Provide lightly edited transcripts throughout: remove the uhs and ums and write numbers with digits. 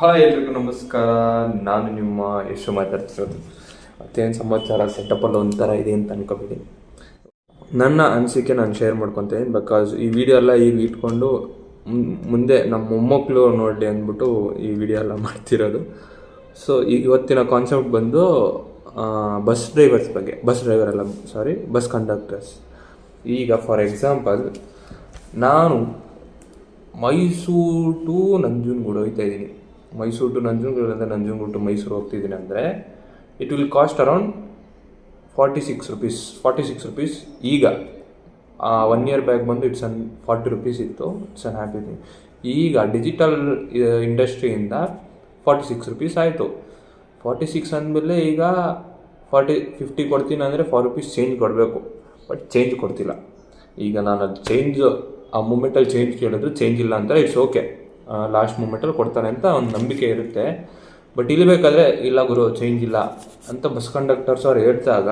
Hi ಎಲ್ರಿಗೂ ನಮಸ್ಕಾರ. ನಾನು ನಿಮ್ಮ ಯಶು ಮಾತಾಡ್ತಿರೋದು. ಮತ್ತೇನು ಸಮಾಚಾರ, ಸೆಟಪ್ಪಲ್ಲಿ ಒಂಥರ ಇದೆ ಅಂತ ಅನ್ಕೋಬೇಡಿ. ನನ್ನ ಅನಿಸಿಕೆ ನಾನು ಶೇರ್ ಮಾಡ್ಕೊತೀನಿ. ಬಿಕಾಸ್ ಈ ವಿಡಿಯೋ ಎಲ್ಲ ಈಗ ಇಟ್ಕೊಂಡು ಮುಂದೆ ನಮ್ಮ ಮೊಮ್ಮಕ್ಕಳು ನೋಡಲಿ ಅಂದ್ಬಿಟ್ಟು ಈ ವಿಡಿಯೋ ಎಲ್ಲ ಮಾಡ್ತಿರೋದು. ಸೊ ಈಗ ಇವತ್ತಿನ ಕಾನ್ಸೆಪ್ಟ್ ಬಂದು ಬಸ್ ಡ್ರೈವರ್ಸ್ ಬಗ್ಗೆ. Bus conductors. ಈಗ ಫಾರ್ ಎಕ್ಸಾಂಪಲ್, ನಾನು ಮೈಸೂರು ಟು ನಂಜನಗೂಡು ಹೋಗ್ತಾ ಇದ್ದೀನಿ. ಮೈಸೂರು ಟು ನಂಜನಗೂಡು ಅಂದರೆ ನಂಜನಗೂಡು ಟು ಮೈಸೂರು ಹೋಗ್ತಿದ್ದೀನಿ ಅಂದರೆ it will cost around 46 rupees. ಈಗ 1 year ಬ್ಯಾಕ್ ಬಂದು ಇಟ್ಸ್ 40 rupees ಇತ್ತು. It's happy thing. ಈಗ ಡಿಜಿಟಲ್ ಇಂಡಸ್ಟ್ರಿಯಿಂದ 46 rupees ಆಯಿತು. 46 ಅಂದಮೇಲೆ ಈಗ 50 ಕೊಡ್ತೀನಿ ಅಂದರೆ 4 rupees ಚೇಂಜ್ ಕೊಡಬೇಕು. ಬಟ್ ಚೇಂಜ್ ಕೊಡ್ತಿಲ್ಲ. ಈಗ ನಾನು ಅದು ಚೇಂಜ್ ಆ ಮೂಮೆಂಟಲ್ಲಿ ಚೇಂಜ್ ಕೇಳಿದ್ರು ಚೇಂಜ್ ಇಲ್ಲ ಅಂತಾರೆ. ಇಟ್ಸ್ ಓಕೆ, ಲಾಸ್ಟ್ ಮೂಮೆಂಟಲ್ಲಿ ಕೊಡ್ತಾರೆ ಅಂತ ಒಂದು ನಂಬಿಕೆ ಇರುತ್ತೆ. ಬಟ್ ಇಲ್ಲಿ ಬೇಕಾದರೆ ಇಲ್ಲ ಗುರು ಚೇಂಜ್ ಇಲ್ಲ ಅಂತ ಬಸ್ ಕಂಡಕ್ಟರ್ಸ್ ಅವ್ರು ಹೇಳ್ದಾಗ,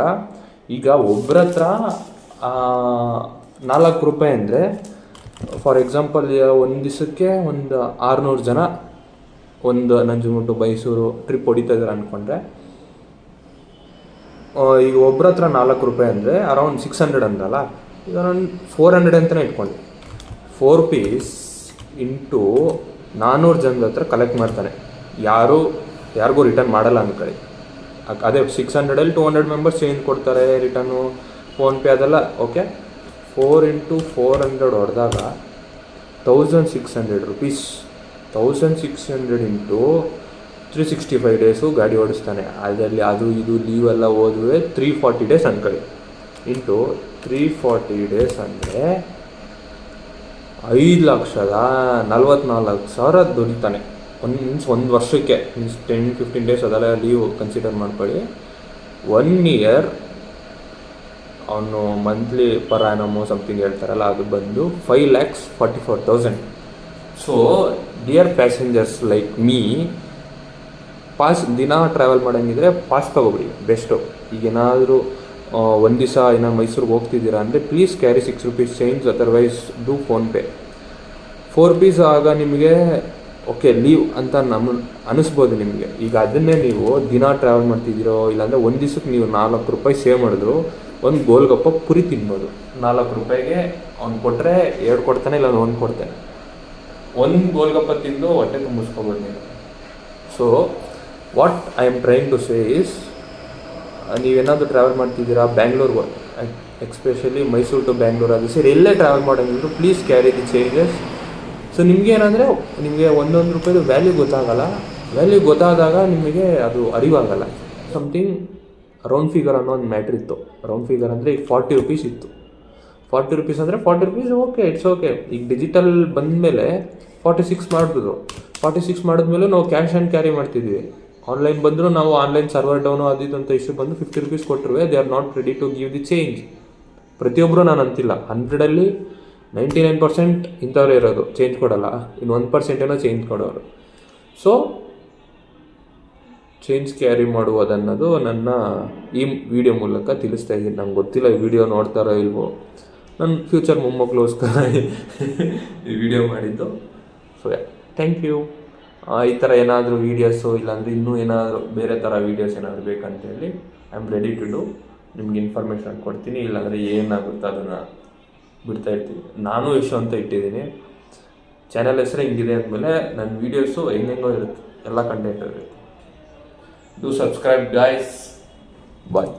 ಈಗ ಒಬ್ಬರ ಹತ್ರ 4 ರೂಪಾಯಿ ಅಂದರೆ ಫಾರ್ ಎಕ್ಸಾಂಪಲ್ ಒಂದು ದಿವಸಕ್ಕೆ ಒಂದು 600 ಜನ ಒಂದು ನಂಜನಗೂಡು ಮೈಸೂರು ಟ್ರಿಪ್ ಹೊಡಿತಾ ಇದ್ದಾರೆ ಅಂದ್ಕೊಂಡ್ರೆ, ಈಗ ಒಬ್ಬರ ಹತ್ರ 4 ರೂಪಾಯಿ ಅಂದರೆ ಅರೌಂಡ್ 600 ಅಂದಲ್ಲ. ಈಗ ನಾನು 400 ಅಂತಲೇ ಇಟ್ಕೊಂಡೆ. 4 rupees ಇಂಟು 400 ಜನದ ಹತ್ರ ಕಲೆಕ್ಟ್ ಮಾಡ್ತಾನೆ. ಯಾರಿಗೂ ರಿಟರ್ನ್ ಮಾಡಲ್ಲ ಅಂದ್ಕೊಳ್ಳಿ. ಅದೇ 600ಅಲ್ಲಿ 200 ಮೆಂಬರ್ಸ್ ಚೇಂಜ್ ಕೊಡ್ತಾರೆ, ರಿಟರ್ನು ಫೋನ್ಪೇ ಅದೆಲ್ಲ ಓಕೆ. 4 into 400 ಹೊಡೆದಾಗ 1600 rupees. 1600 ಇಂಟು 365 ಡೇಸು ಗಾಡಿ ಓಡಿಸ್ತಾನೆ. ಅದರಲ್ಲಿ ಅದು ಇದು ಲೀವೆಲ್ಲ ಹೋದ್ರೆ 340 days ಅಂದ್ಕೊಳ್ಳಿ. ಇಂಟು 340 days ಅಂದರೆ 5,44,000 ದುಡಿತಾನೆ ಒಂದು ವರ್ಷಕ್ಕೆ. 10-15 days ಅದೆಲ್ಲ ಲೀವ್ ಕನ್ಸಿಡರ್ ಮಾಡ್ಕೊಳ್ಳಿ. 1 year ಅವನು ಮಂತ್ಲಿ ಪರ್ ಆ್ಯನಮು ಸಮಥಿಂಗ್ ಹೇಳ್ತಾರಲ್ಲ, ಅದು ಬಂದು 5,44,000. So dear passengers like me, ದಿನ ಟ್ರಾವೆಲ್ ಮಾಡೋಂಗಿದ್ರೆ ಪಾಸ್ ತೊಗೊಬಿಡಿ ಬೆಸ್ಟು. ಈಗೇನಾದರೂ ಒಂದು ದಿವಸ ಏನೋ ಮೈಸೂರಿಗೆ ಹೋಗ್ತಿದ್ದೀರಾ ಅಂದರೆ please carry 6 rupees change, otherwise do PhonePe. 4 rupees ಆಗ ನಿಮಗೆ ಓಕೆ ಲೀವ್ ಅಂತ ಅನ್ನಿಸ್ಬೋದು ನಿಮಗೆ. ಈಗ ಅದನ್ನೇ ನೀವು ದಿನ ಟ್ರಾವೆಲ್ ಮಾಡ್ತಿದ್ದೀರೋ, ಇಲ್ಲಾಂದರೆ ಒಂದು ದಿವಸಕ್ಕೆ ನೀವು 4 ರೂಪಾಯಿ ಸೇವ್ ಮಾಡಿದ್ರು ಒಂದು ಗೋಲ್ಗಪ್ಪ ಪುರಿ ತಿನ್ಬೋದು. 4 ರೂಪಾಯಿಗೆ ಅವ್ನು ಕೊಟ್ಟರೆ 2 ಕೊಡ್ತಾನೆ, ಇಲ್ಲ 1 ಕೊಡ್ತಾನೆ. ಒಂದು ಗೋಲ್ಗಪ್ಪ ತಿಂದು ಹೊಟ್ಟೆ ತುಂಬಿಸ್ಕೊಬೋದು ನೀವು. So what I am trying to say is, ನೀವೇನಾದರೂ ಟ್ರಾವೆಲ್ ಮಾಡ್ತಿದ್ದೀರಾ ಬ್ಯಾಂಗ್ಳೂರ್ಗೆ, ಎಕ್ಸ್ಪೆಷಲಿ ಮೈಸೂರು ಟು ಬ್ಯಾಂಗ್ಳೂರ್ ಅದು ಸರಿ ಎಲ್ಲೇ ಟ್ರಾವೆಲ್ ಮಾಡೋಂಗಿದ್ರು please carry the changes. So ನಿಮಗೆ ಏನಂದರೆ ನಿಮಗೆ 1 ರೂಪಾಯಿದು ವ್ಯಾಲ್ಯೂ ಗೊತ್ತಾಗಲ್ಲ. ವ್ಯಾಲ್ಯೂ ಗೊತ್ತಾದಾಗ ನಿಮಗೆ ಅದು ಅರಿವಾಗಲ್ಲ. ಸಮಥಿಂಗ್ ರೌಂಡ್ ಫಿಗರ್ ಅನ್ನೋ ಒಂದು ಮ್ಯಾಟ್ರ್ ಇತ್ತು. ರೌಂಡ್ ಫಿಗರ್ ಅಂದರೆ ಈಗ 40 rupees ಇತ್ತು. 40 rupees ಅಂದರೆ 40 rupees ಓಕೆ, ಇಟ್ಸ್ ಓಕೆ. ಈಗ ಡಿಜಿಟಲ್ ಬಂದಮೇಲೆ 46 ಮಾಡಿದ್ರು. 46 ಮಾಡಿದ್ಮೇಲೆ ನಾವು ಕ್ಯಾಶ್ ಆ್ಯಂಡ್ ಕ್ಯಾರಿ ಮಾಡ್ತಿದ್ವಿ. ಆನ್ಲೈನ್ ಬಂದರೂ ನಾವು ಆನ್ಲೈನ್ ಸರ್ವರ್ ಡೌನು ಅದು ಇದು ಅಂತ ಇಶ್ಯೂ ಬಂದು 50 rupees ಕೊಟ್ಟರು they are not ready to give the change. ಪ್ರತಿಯೊಬ್ಬರು ನಾನು ಅಂತಿಲ್ಲ, 100ಅಲ್ಲಿ 99% ಇಂಥವ್ರೇ ಇರೋದು, ಚೇಂಜ್ ಕೊಡೋಲ್ಲ. ಇನ್ನು 1% ಏನೋ ಚೇಂಜ್ ಕೊಡೋರು. ಸೊ ಚೇಂಜ್ ಕ್ಯಾರಿ ಮಾಡುವುದನ್ನೋದು ನನ್ನ ಈ ವಿಡಿಯೋ ಮೂಲಕ ತಿಳಿಸ್ತಾ ಇದ್ದೀನಿ. ನಂಗೆ ಗೊತ್ತಿಲ್ಲ ಈ ವಿಡಿಯೋ ನೋಡ್ತಾರೋ ಇಲ್ವೋ, ನನ್ನ ಫ್ಯೂಚರ್ ಮೊಮ್ಮಕ್ಕಳಿಗೋಸ್ಕರ ಈ ವಿಡಿಯೋ ಮಾಡಿದ್ದು. So thank you. ಈ ಥರ ಏನಾದರೂ ವೀಡಿಯೋಸು ಇಲ್ಲಾಂದರೆ ಇನ್ನೂ ಏನಾದರೂ ಬೇರೆ ಥರ ವೀಡಿಯೋಸ್ ಏನಾದರೂ ಬೇಕಂತೇಳಿ I am ready to do. ನಿಮ್ಗೆ ಇನ್ಫಾರ್ಮೇಷನ್ ಕೊಡ್ತೀನಿ, ಇಲ್ಲಾಂದರೆ ಏನಾಗುತ್ತೋ ಅದನ್ನು ಬಿಡ್ತಾ ಇರ್ತೀನಿ. ನಾನು ಯಶು ಅಂತ ಇಟ್ಟಿದ್ದೀನಿ. ಚಾನಲ್ ಹೆಸರು ಹಿಂಗಿದೆ ಅಂದಮೇಲೆ ನನ್ನ ವೀಡಿಯೋಸು ಹೆಂಗೆಂಗೋ ಇರುತ್ತೆ, ಎಲ್ಲ ಕಂಟೆಂಟ್ ಇರುತ್ತೆ. Do subscribe guys. ಬಾಯ್.